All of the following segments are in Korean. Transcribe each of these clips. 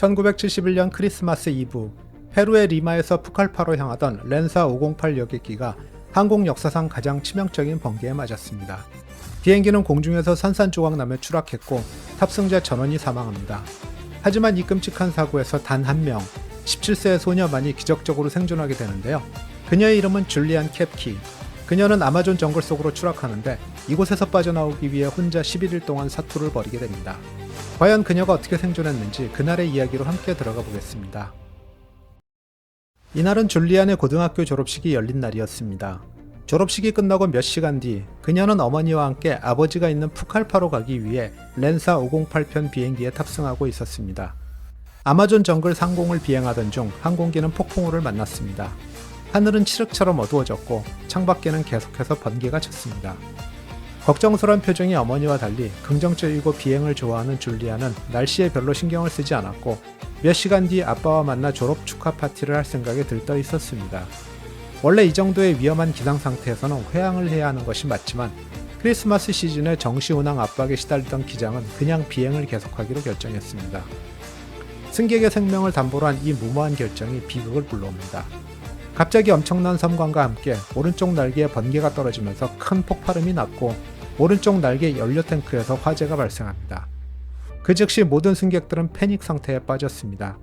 1971년 크리스마스 이브, 페루의 리마에서 푸칼파로 향하던 렌사 508 여객기가 항공 역사상 가장 치명적인 번개에 맞았습니다. 비행기는 공중에서 산산조각나며 추락했고 탑승자 전원이 사망합니다. 하지만 이 끔찍한 사고에서 단 한 명, 17세의 소녀만이 기적적으로 생존하게 되는데요. 그녀의 이름은 줄리안 캡키. 그녀는 아마존 정글 속으로 추락하는데 이곳에서 빠져나오기 위해 혼자 11일 동안 사투를 벌이게 됩니다. 과연 그녀가 어떻게 생존했는지 그날의 이야기로 함께 들어가 보겠습니다. 이날은 줄리안의 고등학교 졸업식이 열린 날이었습니다. 졸업식이 끝나고 몇 시간 뒤 그녀는 어머니와 함께 아버지가 있는 푸칼파로 가기 위해 렌사 508편 비행기에 탑승하고 있었습니다. 아마존 정글 상공을 비행하던 중 항공기는 폭풍우를 만났습니다. 하늘은 칠흑처럼 어두워졌고 창밖에는 계속해서 번개가 쳤습니다. 걱정스러운 표정의 어머니와 달리 긍정적이고 비행을 좋아하는 줄리안은 날씨에 별로 신경을 쓰지 않았고 몇 시간 뒤 아빠와 만나 졸업 축하 파티를 할 생각에 들떠 있었습니다. 원래 이 정도의 위험한 기상 상태에서는 회항을 해야 하는 것이 맞지만 크리스마스 시즌에 정시운항 압박에 시달리던 기장은 그냥 비행을 계속하기로 결정했습니다. 승객의 생명을 담보로 한 이 무모한 결정이 비극을 불러옵니다. 갑자기 엄청난 섬광과 함께 오른쪽 날개에 번개가 떨어지면서 큰 폭발음이 났고 오른쪽 날개 연료 탱크에서 화재가 발생합니다. 그 즉시 모든 승객들은 패닉 상태에 빠졌습니다.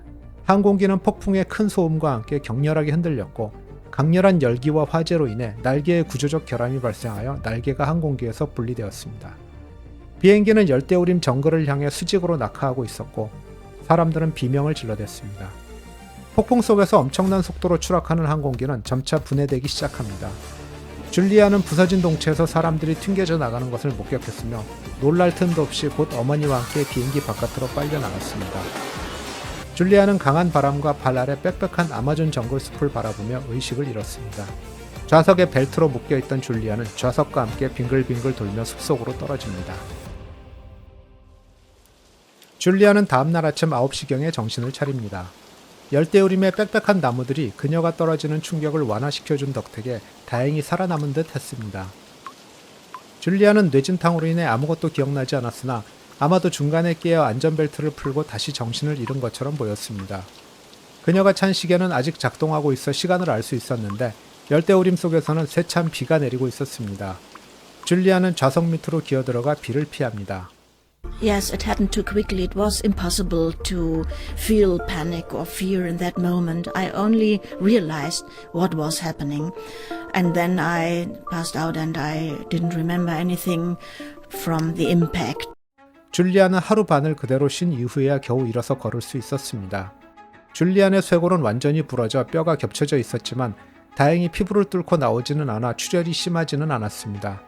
항공기는 폭풍의 큰 소음과 함께 격렬하게 흔들렸고 강렬한 열기와 화재로 인해 날개의 구조적 결함이 발생하여 날개가 항공기에서 분리되었습니다. 비행기는 열대우림 정글을 향해 수직으로 낙하하고 있었고 사람들은 비명을 질러댔습니다. 폭풍 속에서 엄청난 속도로 추락하는 항공기는 점차 분해되기 시작합니다. 줄리아는 부서진 동체에서 사람들이 튕겨져 나가는 것을 목격했으며 놀랄 틈도 없이 곧 어머니와 함께 비행기 바깥으로 빨려 나갔습니다. 줄리아는 강한 바람과 발 아래 빽빽한 아마존 정글 숲을 바라보며 의식을 잃었습니다. 좌석에 벨트로 묶여있던 줄리아는 좌석과 함께 빙글빙글 돌며 숲속으로 떨어집니다. 줄리아는 다음날 아침 9시경에 정신을 차립니다. 열대우림의 빽빽한 나무들이 그녀가 떨어지는 충격을 완화시켜준 덕택에 다행히 살아남은 듯 했습니다. 줄리아는 뇌진탕으로 인해 아무것도 기억나지 않았으나 아마도 중간에 깨어 안전벨트를 풀고 다시 정신을 잃은 것처럼 보였습니다. 그녀가 찬 시계는 아직 작동하고 있어 시간을 알 수 있었는데 열대우림 속에서는 세찬 비가 내리고 있었습니다. 줄리아는 좌석 밑으로 기어들어가 비를 피합니다. Yes, it happened too quickly. It was impossible to feel panic or fear in that moment. I only realized what was happening. And then I passed out and I didn't remember anything from the impact. 줄리안은 하루 반을 그대로 쉰 이후에야 겨우 일어서 걸을 수 있었습니다. 줄리안의 쇄골은 완전히 부러져 뼈가 겹쳐져 있었지만 다행히 피부를 뚫고 나오지는 않아 출혈이 심하지는 않았습니다.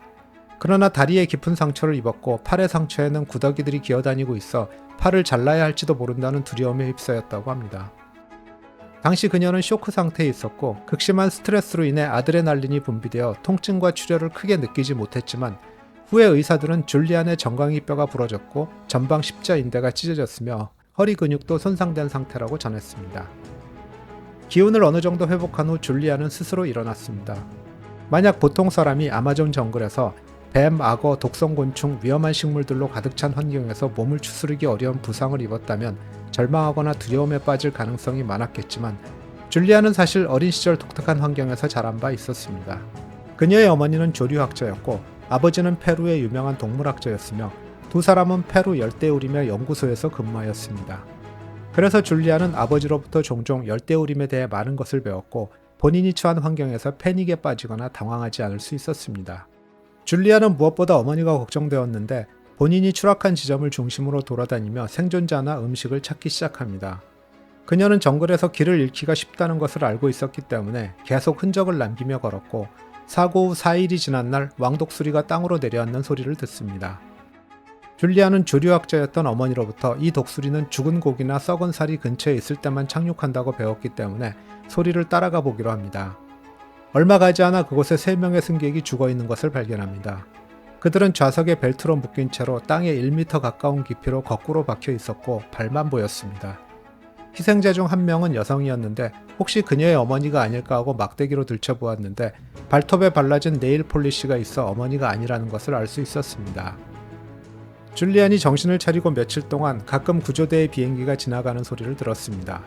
그러나 다리에 깊은 상처를 입었고 팔의 상처에는 구더기들이 기어다니고 있어 팔을 잘라야 할지도 모른다는 두려움에 휩싸였다고 합니다. 당시 그녀는 쇼크 상태에 있었고 극심한 스트레스로 인해 아드레날린이 분비되어 통증과 출혈을 크게 느끼지 못했지만 후에 의사들은 줄리안의 정강이 뼈가 부러졌고 전방 십자인대가 찢어졌으며 허리 근육도 손상된 상태라고 전했습니다. 기운을 어느 정도 회복한 후 줄리안은 스스로 일어났습니다. 만약 보통 사람이 아마존 정글에서 뱀, 악어, 독성곤충, 위험한 식물들로 가득 찬 환경에서 몸을 추스르기 어려운 부상을 입었다면 절망하거나 두려움에 빠질 가능성이 많았겠지만 줄리안은 사실 어린 시절 독특한 환경에서 자란 바 있었습니다. 그녀의 어머니는 조류학자였고 아버지는 페루의 유명한 동물학자였으며 두 사람은 페루 열대우림의 연구소에서 근무하였습니다. 그래서 줄리안은 아버지로부터 종종 열대우림에 대해 많은 것을 배웠고 본인이 처한 환경에서 패닉에 빠지거나 당황하지 않을 수 있었습니다. 줄리아는 무엇보다 어머니가 걱정되었는데 본인이 추락한 지점을 중심으로 돌아다니며 생존자나 음식을 찾기 시작합니다. 그녀는 정글에서 길을 잃기가 쉽다는 것을 알고 있었기 때문에 계속 흔적을 남기며 걸었고 사고 후 4일이 지난 날 왕독수리가 땅으로 내려앉는 소리를 듣습니다. 줄리아는 조류학자였던 어머니로부터 이 독수리는 죽은 고기나 썩은 살이 근처에 있을 때만 착륙한다고 배웠기 때문에 소리를 따라가 보기로 합니다. 얼마 가지 않아 그곳에 3명의 승객이 죽어있는 것을 발견합니다. 그들은 좌석에 벨트로 묶인 채로 땅에 1m 가까운 깊이로 거꾸로 박혀 있었고 발만 보였습니다. 희생자 중 한 명은 여성이었는데 혹시 그녀의 어머니가 아닐까 하고 막대기로 들춰보았는데 발톱에 발라진 네일 폴리시가 있어 어머니가 아니라는 것을 알 수 있었습니다. 줄리안이 정신을 차리고 며칠 동안 가끔 구조대의 비행기가 지나가는 소리를 들었습니다.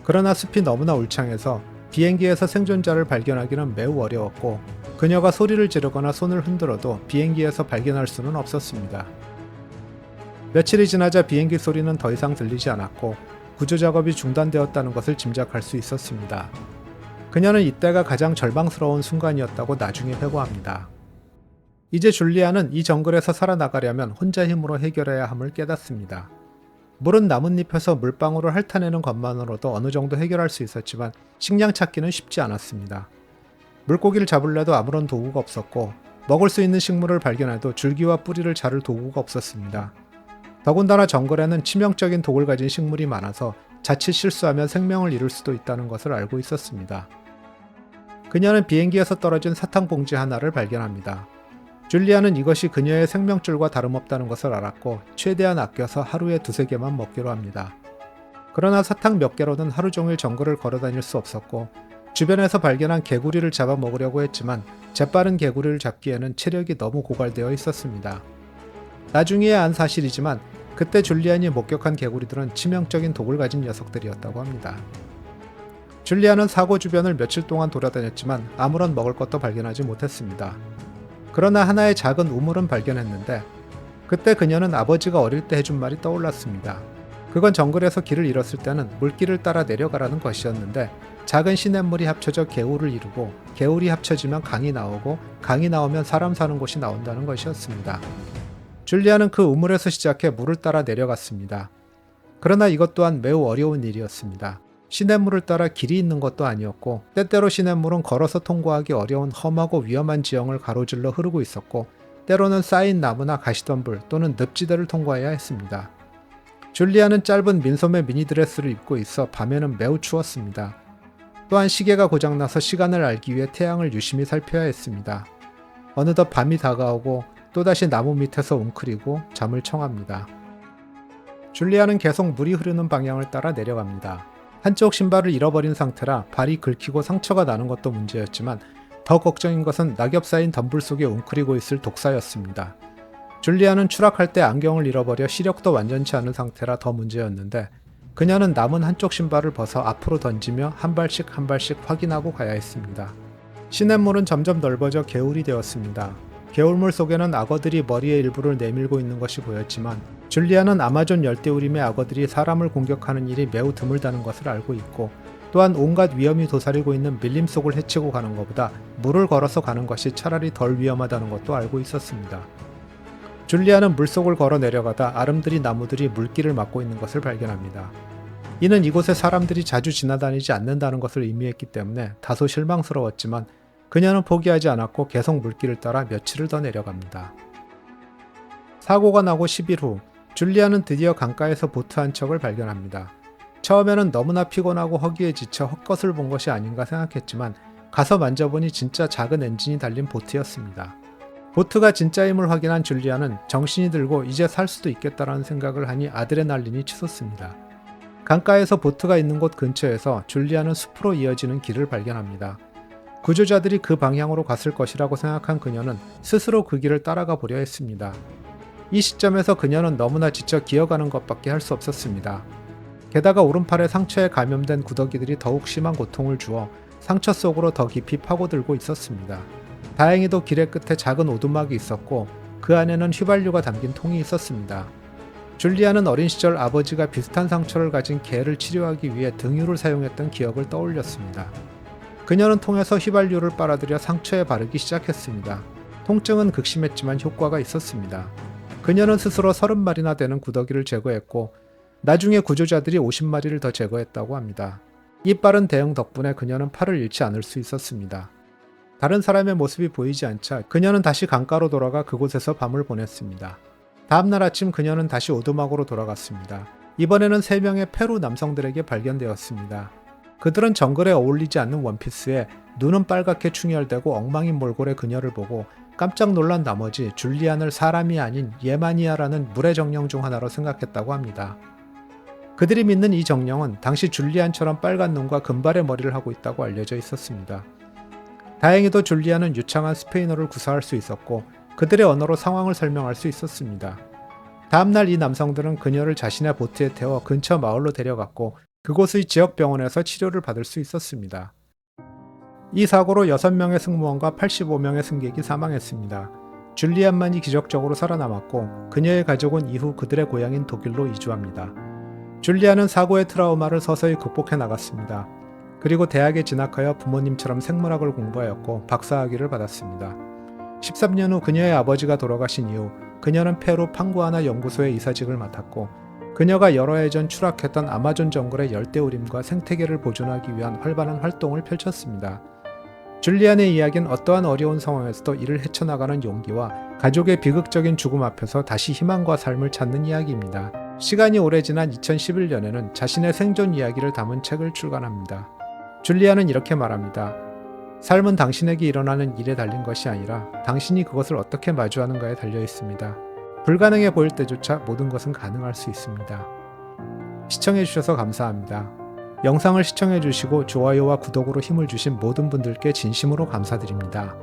그러나 숲이 너무나 울창해서 비행기에서 생존자를 발견하기는 매우 어려웠고 그녀가 소리를 지르거나 손을 흔들어도 비행기에서 발견할 수는 없었습니다. 며칠이 지나자 비행기 소리는 더 이상 들리지 않았고 구조 작업이 중단되었다는 것을 짐작할 수 있었습니다. 그녀는 이때가 가장 절망스러운 순간이었다고 나중에 회고합니다. 이제 줄리아는 이 정글에서 살아나가려면 혼자 힘으로 해결해야 함을 깨닫습니다. 물은 나뭇잎에서 물방울을 핥아내는 것만으로도 어느 정도 해결할 수 있었지만 식량 찾기는 쉽지 않았습니다. 물고기를 잡으려도 아무런 도구가 없었고 먹을 수 있는 식물을 발견해도 줄기와 뿌리를 자를 도구가 없었습니다. 더군다나 정글에는 치명적인 독을 가진 식물이 많아서 자칫 실수하면 생명을 잃을 수도 있다는 것을 알고 있었습니다. 그녀는 비행기에서 떨어진 사탕 봉지 하나를 발견합니다. 줄리아는 이것이 그녀의 생명줄과 다름없다는 것을 알았고 최대한 아껴서 하루에 2-3개만 먹기로 합니다. 그러나 사탕 몇 개로는 하루 종일 정글을 걸어다닐 수 없었고 주변에서 발견한 개구리를 잡아 먹으려고 했지만 재빠른 개구리를 잡기에는 체력이 너무 고갈되어 있었습니다. 나중에야 안 사실이지만 그때 줄리안이 목격한 개구리들은 치명적인 독을 가진 녀석들이었다고 합니다. 줄리안은 사고 주변을 며칠 동안 돌아다녔지만 아무런 먹을 것도 발견하지 못했습니다. 그러나 하나의 작은 우물은 발견했는데 그때 그녀는 아버지가 어릴 때 해준 말이 떠올랐습니다. 그건 정글에서 길을 잃었을 때는 물길을 따라 내려가라는 것이었는데 작은 시냇물이 합쳐져 개울을 이루고 개울이 합쳐지면 강이 나오고 강이 나오면 사람 사는 곳이 나온다는 것이었습니다. 줄리아는 그 우물에서 시작해 물을 따라 내려갔습니다. 그러나 이것 또한 매우 어려운 일이었습니다. 시냇물을 따라 길이 있는 것도 아니었고 때때로 시냇물은 걸어서 통과하기 어려운 험하고 위험한 지형을 가로질러 흐르고 있었고 때로는 쌓인 나무나 가시덤불 또는 늪지대를 통과해야 했습니다. 줄리아는 짧은 민소매 미니드레스를 입고 있어 밤에는 매우 추웠습니다. 또한 시계가 고장나서 시간을 알기 위해 태양을 유심히 살펴야 했습니다. 어느덧 밤이 다가오고 또다시 나무 밑에서 웅크리고 잠을 청합니다. 줄리아는 계속 물이 흐르는 방향을 따라 내려갑니다. 한쪽 신발을 잃어버린 상태라 발이 긁히고 상처가 나는 것도 문제였지만 더 걱정인 것은 낙엽 쌓인 덤불 속에 웅크리고 있을 독사였습니다. 줄리아는 추락할 때 안경을 잃어버려 시력도 완전치 않은 상태라 더 문제였는데 그녀는 남은 한쪽 신발을 벗어 앞으로 던지며 한 발씩 확인하고 가야 했습니다. 시냇물은 점점 넓어져 개울이 되었습니다. 개울물 속에는 악어들이 머리의 일부를 내밀고 있는 것이 보였지만 줄리아는 아마존 열대우림의 악어들이 사람을 공격하는 일이 매우 드물다는 것을 알고 있고 또한 온갖 위험이 도사리고 있는 밀림 속을 헤치고 가는 것보다 물을 걸어서 가는 것이 차라리 덜 위험하다는 것도 알고 있었습니다. 줄리아는 물속을 걸어 내려가다 아름드리 나무들이 물길을 막고 있는 것을 발견합니다. 이는 이곳에 사람들이 자주 지나다니지 않는다는 것을 의미했기 때문에 다소 실망스러웠지만 그녀는 포기하지 않았고 계속 물길을 따라 며칠을 더 내려갑니다. 사고가 나고 10일 후 줄리아는 드디어 강가에서 보트 한 척을 발견합니다. 처음에는 너무나 피곤하고 허기에 지쳐 헛것을 본 것이 아닌가 생각했지만 가서 만져보니 진짜 작은 엔진이 달린 보트였습니다. 보트가 진짜임을 확인한 줄리아는 정신이 들고 이제 살 수도 있겠다라는 생각을 하니 아드레날린이 치솟습니다. 강가에서 보트가 있는 곳 근처에서 줄리아는 숲으로 이어지는 길을 발견합니다. 구조자들이 그 방향으로 갔을 것이라고 생각한 그녀는 스스로 그 길을 따라가 보려 했습니다. 이 시점에서 그녀는 너무나 지쳐 기어가는 것밖에 할 수 없었습니다. 게다가 오른팔에 상처에 감염된 구더기들이 더욱 심한 고통을 주어 상처 속으로 더 깊이 파고들고 있었습니다. 다행히도 길의 끝에 작은 오두막이 있었고 그 안에는 휘발유가 담긴 통이 있었습니다. 줄리아는 어린 시절 아버지가 비슷한 상처를 가진 개를 치료하기 위해 등유를 사용했던 기억을 떠올렸습니다. 그녀는 통에서 휘발유를 빨아들여 상처에 바르기 시작했습니다. 통증은 극심했지만 효과가 있었습니다. 그녀는 스스로 30마리나 되는 구더기를 제거했고 나중에 구조자들이 50마리를 더 제거했다고 합니다. 이 빠른 대응 덕분에 그녀는 팔을 잃지 않을 수 있었습니다. 다른 사람의 모습이 보이지 않자 그녀는 다시 강가로 돌아가 그곳에서 밤을 보냈습니다. 다음날 아침 그녀는 다시 오두막으로 돌아갔습니다. 이번에는 3명의 페루 남성들에게 발견되었습니다. 그들은 정글에 어울리지 않는 원피스에 눈은 빨갛게 충혈되고 엉망인 몰골의 그녀를 보고 깜짝 놀란 나머지 줄리안을 사람이 아닌 예마니아라는 물의 정령 중 하나로 생각했다고 합니다. 그들이 믿는 이 정령은 당시 줄리안처럼 빨간 눈과 금발의 머리를 하고 있다고 알려져 있었습니다. 다행히도 줄리안은 유창한 스페인어를 구사할 수 있었고 그들의 언어로 상황을 설명할 수 있었습니다. 다음날 이 남성들은 그녀를 자신의 보트에 태워 근처 마을로 데려갔고 그곳의 지역 병원에서 치료를 받을 수 있었습니다. 이 사고로 6명의 승무원과 85명의 승객이 사망했습니다. 줄리안만이 기적적으로 살아남았고 그녀의 가족은 이후 그들의 고향인 독일로 이주합니다. 줄리안은 사고의 트라우마를 서서히 극복해 나갔습니다. 그리고 대학에 진학하여 부모님처럼 생물학을 공부하였고 박사학위를 받았습니다. 13년 후 그녀의 아버지가 돌아가신 이후 그녀는 페루 팡구아나 연구소의 이사직을 맡았고 그녀가 여러 해 전 추락했던 아마존 정글의 열대우림과 생태계를 보존하기 위한 활발한 활동을 펼쳤습니다. 줄리안의 이야기는 어떠한 어려운 상황에서도 이를 헤쳐나가는 용기와 가족의 비극적인 죽음 앞에서 다시 희망과 삶을 찾는 이야기입니다. 시간이 오래 지난 2011년에는 자신의 생존 이야기를 담은 책을 출간합니다. 줄리안은 이렇게 말합니다. 삶은 당신에게 일어나는 일에 달린 것이 아니라 당신이 그것을 어떻게 마주하는가에 달려 있습니다. 불가능해 보일 때조차 모든 것은 가능할 수 있습니다. 시청해주셔서 감사합니다. 영상을 시청해주시고 좋아요와 구독으로 힘을 주신 모든 분들께 진심으로 감사드립니다.